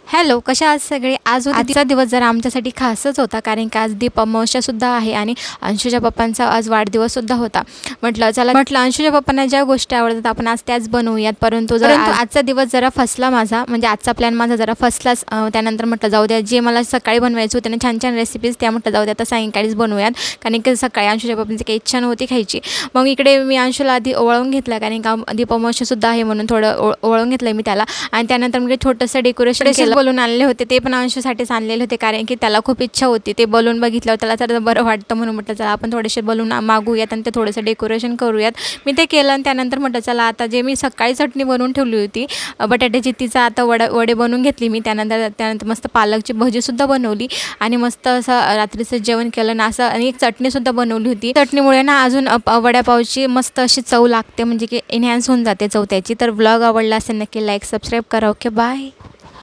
Hello, कशा आहात सगळे? आजचा दिवस जरा आमच्यासाठी खासच होता, कारण की आज दीप अमावस्यासुद्धा आहे आणि अंशूच्या पप्पांचा आज वाढदिवससुद्धा होता. म्हटलं अंशूच्या पप्पांना ज्या गोष्टी आवडतात आपण आज त्याच बनवूयात. परंतु आजचा दिवस जरा फसला माझा, म्हणजे आजचा प्लॅन माझा जरा फसलाच. त्यानंतर म्हटलं जाऊ द्या, जे मला सकाळी बनवायचं होतं ना छान छान रेसिपीज, त्या म्हटलं जाऊ द्या आता सायंकाळीच बनवूयात, कारण की सकाळी अंशूच्या पप्पांची काही इच्छा नव्हती खायची. मग इकडे मी अंशूला आधी ओवाळून घेतलं, कारण का दीप अमावस्यासुद्धा आहे म्हणून थोडं ओवाळून घेतलं मी त्याला. आणि त्यानंतर मी छोटंसं डेकोरेशन केलं. बलून आणले होते, ते पण अंशूसाठीच आणलेले होते, कारण की त्याला खूप इच्छा होती. ते बलून बघितल्यावर त्याला तर बरं वाटतं, म्हणून म्हटलं चला आपण थोडेसे बलून मागूयात आणि ते थोडंसं डेकोरेशन करूयात. मी ते केलं आणि त्यानंतर म्हटलं चला आता जे मी सकाळी चटणी बनवून ठेवली होती बटाट्याची, तिचा आता वडे बनवून घेतली मी. त्यानंतर मस्त पालकची भजीसुद्धा बनवली आणि मस्त असं रात्रीचं जेवण केलं ना असं. आणि एक चटणीसुद्धा बनवली होती. चटणीमुळे ना अजून वड्यापावची मस्त अशी चव लागते, म्हणजे की एनहॅन्स होऊन जाते चव त्याची. तर व्लॉग आवडला असेल नक्की लाईक सबस्क्राईब करा. Okay, bye.